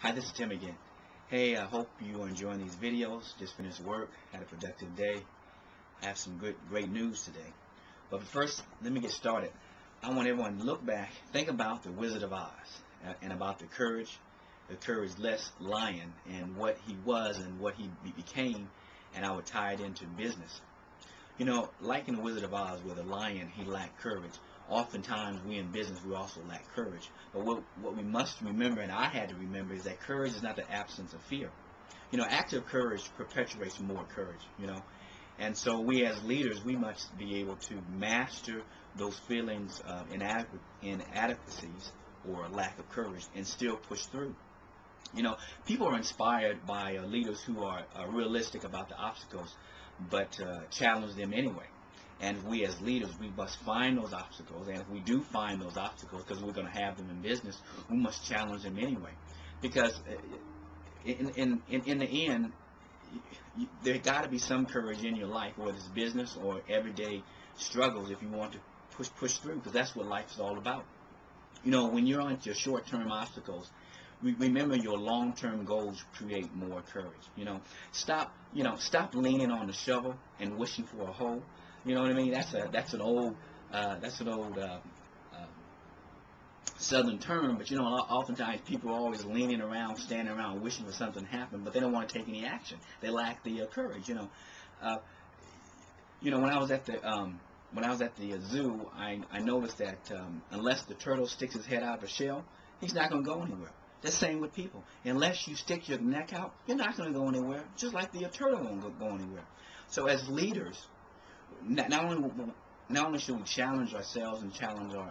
Hi, this is Tim again. Hey, I hope you are enjoying these videos. Just finished work, had a productive day. I have some great news today. But first, let me get started. I want everyone to look back, think about the Wizard of Oz, and about the courage-less lion, and what he was and what he became, and I would tie it into business. You know, like in the Wizard of Oz, where the lion, he lacked courage. Oftentimes, we in business, we also lack courage. But what we must remember, and I had to remember, is that courage is not the absence of fear. You know, active courage perpetuates more courage, you know. And so we as leaders, we must be able to master those feelings of inadequacies or lack of courage and still push through. You know, people are inspired by leaders who are realistic about the obstacles, but challenge them anyway. And we as leaders, we must find those obstacles. And if we do find those obstacles, because we're going to have them in business, we must challenge them anyway. Because in the end, there got to be some courage in your life, whether it's business or everyday struggles, if you want to push through, because that's what life is all about. You know, when you're on your short-term obstacles, remember your long-term goals create more courage. Stop leaning on the shovel and wishing for a hole. You know what I mean? That's an old Southern term, but you know, oftentimes people are always leaning around, standing around, wishing for something to happen, but they don't want to take any action. They lack the courage. When I was at the zoo, I noticed that unless the turtle sticks his head out of the shell, he's not going to go anywhere. The same with people. Unless you stick your neck out, you're not going to go anywhere. Just like the turtle won't go anywhere. So as leaders, not only should we challenge ourselves and challenge our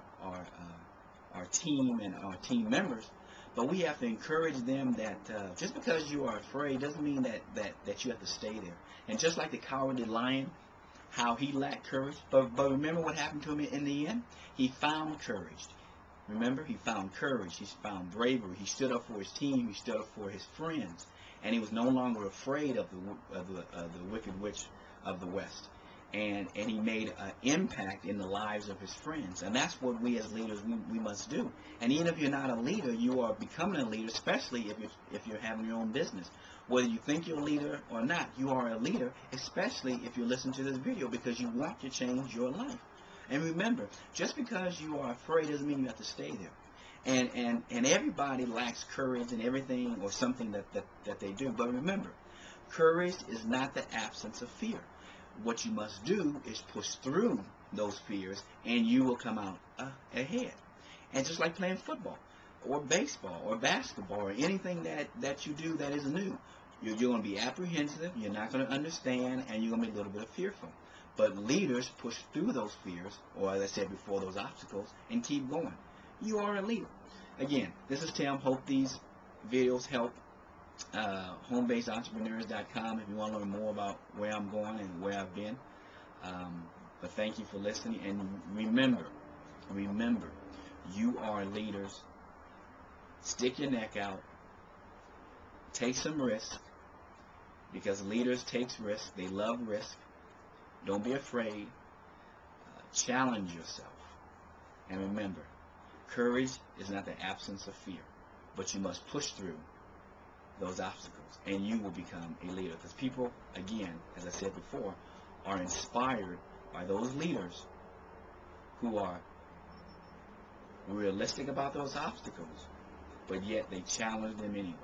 team and our team members, but we have to encourage them that just because you are afraid doesn't mean that you have to stay there. And just like the cowardly lion, how he lacked courage, but remember what happened to him in the end? He found courage. Remember, he found courage, he found bravery, he stood up for his team, he stood up for his friends, and he was no longer afraid of the wicked witch of the West. And he made an impact in the lives of his friends. And that's what we as leaders, we must do. And even if you're not a leader, you are becoming a leader, especially if you're having your own business. Whether you think you're a leader or not, you are a leader, especially if you listen to this video, because you want to change your life. And remember, just because you are afraid doesn't mean you have to stay there. And everybody lacks courage in everything or something that they do. But remember, courage is not the absence of fear. What you must do is push through those fears, and you will come out ahead. And just like playing football or baseball or basketball or anything that you do that is new, you're going to be apprehensive, you're not going to understand, and you're going to be a little bit fearful. But leaders push through those fears, or as I said before, those obstacles, and keep going. You are a leader. Again, this is Tim. Hope these videos help. HomeBasedEntrepreneurs.com if you want to learn more about where I'm going and where I've been. But thank you for listening. And remember, you are leaders. Stick your neck out. Take some risk, because leaders take risks. They love risk. Don't be afraid. Challenge yourself. And remember, courage is not the absence of fear, but you must push through those obstacles, and you will become a leader. Because people, again, as I said before, are inspired by those leaders who are realistic about those obstacles, but yet they challenge them anyway.